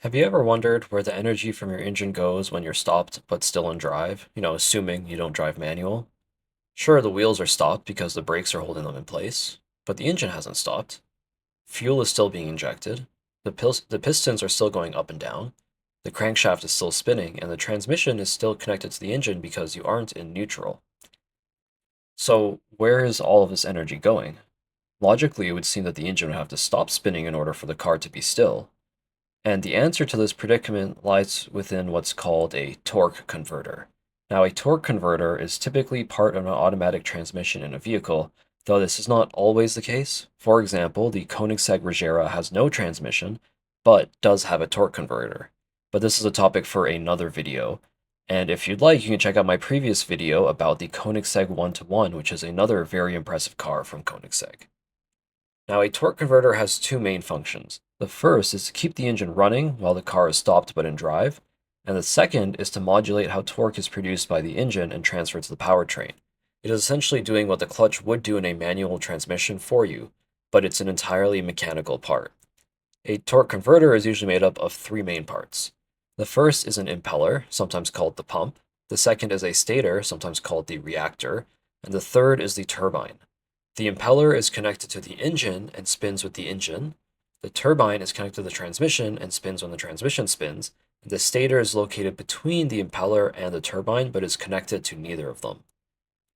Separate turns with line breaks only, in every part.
Have you ever wondered where the energy from your engine goes when you're stopped but still in drive? Assuming you don't drive manual. Sure, the wheels are stopped because the brakes are holding them in place, but the engine hasn't stopped. Fuel is still being injected. The pistons are still going up and down. The crankshaft is still spinning, and the transmission is still connected to the engine because you aren't in neutral. So, where is all of this energy going? Logically, it would seem that the engine would have to stop spinning in order for the car to be still. And the answer to this predicament lies within what's called a torque converter. Now, a torque converter is typically part of an automatic transmission in a vehicle, though this is not always the case. For example, the Koenigsegg Regera has no transmission, but does have a torque converter. But this is a topic for another video. And if you'd like, you can check out my previous video about the Koenigsegg 1-to-1, which is another very impressive car from Koenigsegg. Now, a torque converter has two main functions. The first is to keep the engine running while the car is stopped but in drive, and the second is to modulate how torque is produced by the engine and transferred to the powertrain. It is essentially doing what the clutch would do in a manual transmission for you, but it's an entirely mechanical part. A torque converter is usually made up of three main parts. The first is an impeller, sometimes called the pump. The second is a stator, sometimes called the reactor, and the third is the turbine. The impeller is connected to the engine and spins with the engine. The turbine is connected to the transmission and spins when the transmission spins. The stator is located between the impeller and the turbine, but is connected to neither of them.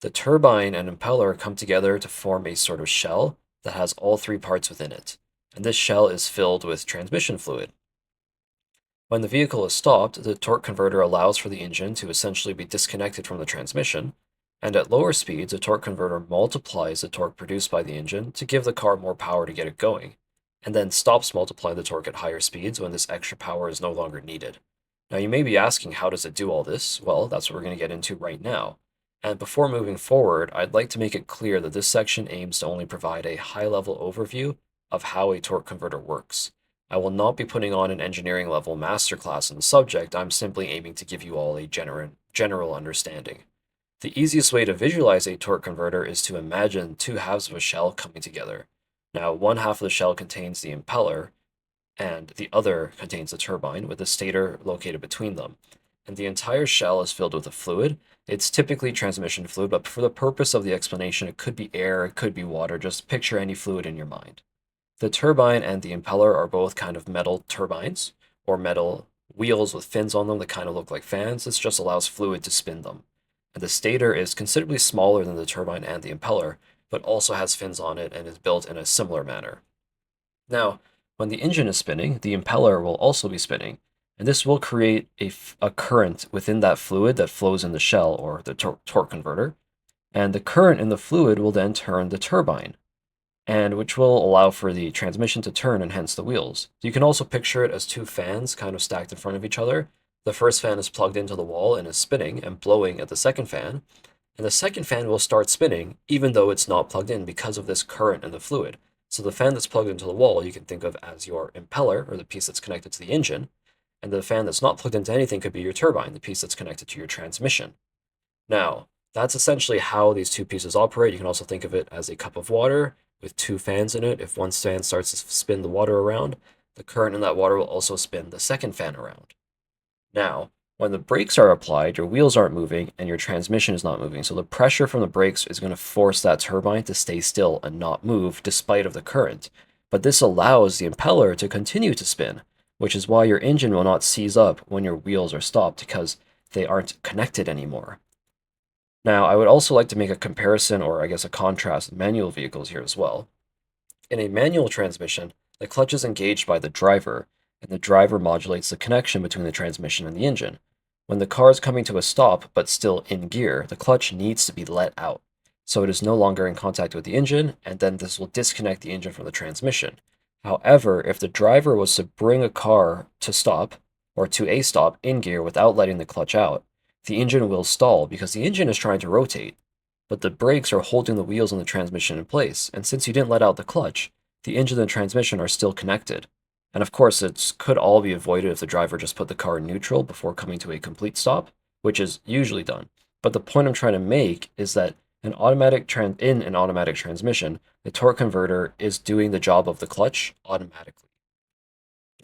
The turbine and impeller come together to form a sort of shell that has all three parts within it, and this shell is filled with transmission fluid. When the vehicle is stopped, the torque converter allows for the engine to essentially be disconnected from the transmission, and at lower speeds, a torque converter multiplies the torque produced by the engine to give the car more power to get it going, and then stops multiplying the torque at higher speeds when this extra power is no longer needed. Now, you may be asking, how does it do all this? Well, that's what we're going to get into right now. And before moving forward, I'd like to make it clear that this section aims to only provide a high-level overview of how a torque converter works. I will not be putting on an engineering level masterclass in the subject. I'm simply aiming to give you all a general understanding. The easiest way to visualize a torque converter is to imagine two halves of a shell coming together. Now, one half of the shell contains the impeller, and the other contains the turbine, with the stator located between them. And the entire shell is filled with a fluid. It's typically transmission fluid, but for the purpose of the explanation, it could be air, it could be water. Just picture any fluid in your mind. The turbine and the impeller are both kind of metal turbines, or metal wheels with fins on them that kind of look like fans. This just allows fluid to spin them. And the stator is considerably smaller than the turbine and the impeller, but also has fins on it and is built in a similar manner. Now, when the engine is spinning, the impeller will also be spinning, and this will create a current within that fluid that flows in the shell or the torque converter, and the current in the fluid will then turn the turbine, and which will allow for the transmission to turn and hence the wheels. You can also picture it as two fans kind of stacked in front of each other. The first fan is plugged into the wall and is spinning and blowing at the second fan, and the second fan will start spinning even though it's not plugged in because of this current in the fluid. So the fan that's plugged into the wall you can think of as your impeller, or the piece that's connected to the engine, and the fan that's not plugged into anything could be your turbine, the piece that's connected to your transmission. Now, that's essentially how these two pieces operate. You can also think of it as a cup of water with two fans in it. If one fan starts to spin the water around, the current in that water will also spin the second fan around. Now, when the brakes are applied, your wheels aren't moving and your transmission is not moving. So the pressure from the brakes is going to force that turbine to stay still and not move despite of the current. But this allows the impeller to continue to spin, which is why your engine will not seize up when your wheels are stopped because they aren't connected anymore. Now, I would also like to make a comparison, or I guess a contrast, with manual vehicles here as well. In a manual transmission, the clutch is engaged by the driver, and the driver modulates the connection between the transmission and the engine. When the car is coming to a stop but still in gear, the clutch needs to be let out, so it is no longer in contact with the engine, and then this will disconnect the engine from the transmission. However, if the driver was to bring a car to stop, or to a stop in gear without letting the clutch out, the engine will stall because the engine is trying to rotate, but the brakes are holding the wheels and the transmission in place, and since you didn't let out the clutch, the engine and transmission are still connected. And of course, it could all be avoided if the driver just put the car in neutral before coming to a complete stop, which is usually done. But the point I'm trying to make is that in an automatic transmission, the torque converter is doing the job of the clutch automatically.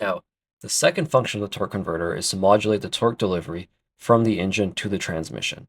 Now, The second function of the torque converter is to modulate the torque delivery from the engine to the transmission.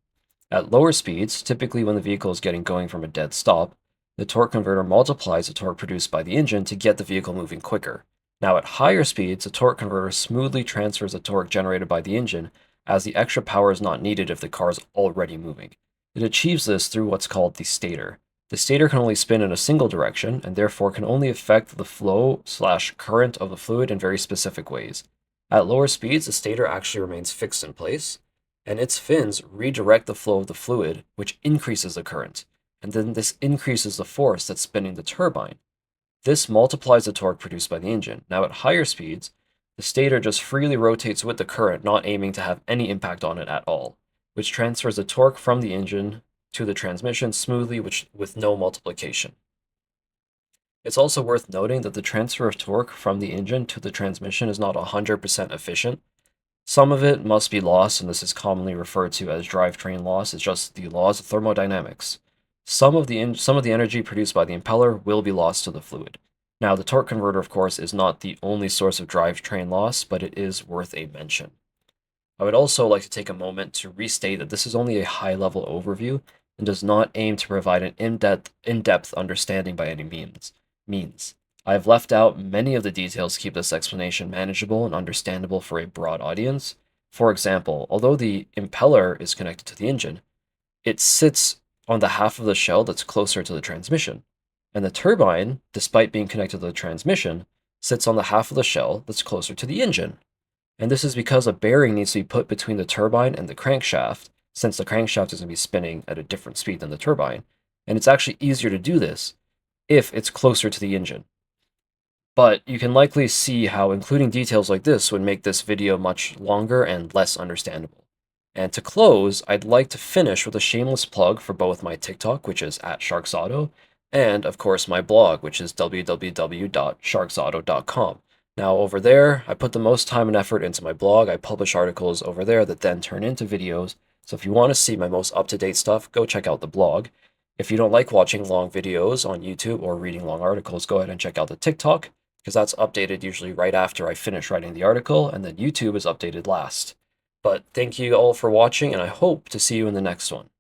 At lower speeds, typically when the vehicle is getting going from a dead stop, the torque converter multiplies the torque produced by the engine to get the vehicle moving quicker. Now at higher speeds, the torque converter smoothly transfers the torque generated by the engine, as the extra power is not needed if the car is already moving. It achieves this through what's called the stator. The stator can only spin in a single direction, and therefore can only affect the flow/current of the fluid in very specific ways. At lower speeds, the stator actually remains fixed in place, and its fins redirect the flow of the fluid, which increases the current, and then this increases the force that's spinning the turbine. This multiplies the torque produced by the engine. Now at higher speeds, the stator just freely rotates with the current, not aiming to have any impact on it at all, which transfers the torque from the engine to the transmission smoothly with no multiplication. It's also worth noting that the transfer of torque from the engine to the transmission is not 100% efficient. Some of it must be lost, and this is commonly referred to as drivetrain loss. It's just the laws of thermodynamics. Some of the energy produced by the impeller will be lost to the fluid. Now, the torque converter, of course, is not the only source of drivetrain loss, but it is worth a mention. I would also like to take a moment to restate that this is only a high-level overview and does not aim to provide an in-depth understanding by any means. I have left out many of the details to keep this explanation manageable and understandable for a broad audience. For example, although the impeller is connected to the engine, it sits on the half of the shell that's closer to the transmission. And the turbine, despite being connected to the transmission, sits on the half of the shell that's closer to the engine. And this is because a bearing needs to be put between the turbine and the crankshaft, since the crankshaft is going to be spinning at a different speed than the turbine. And it's actually easier to do this if it's closer to the engine. But you can likely see how including details like this would make this video much longer and less understandable. And to close, I'd like to finish with a shameless plug for both my TikTok, which is @SharksAuto, and of course my blog, which is www.sharksauto.com. Now over there, I put the most time and effort into my blog. I publish articles over there that then turn into videos. So if you want to see my most up-to-date stuff, go check out the blog. If you don't like watching long videos on YouTube or reading long articles, go ahead and check out the TikTok, because that's updated usually right after I finish writing the article, and then YouTube is updated last. But thank you all for watching, and I hope to see you in the next one.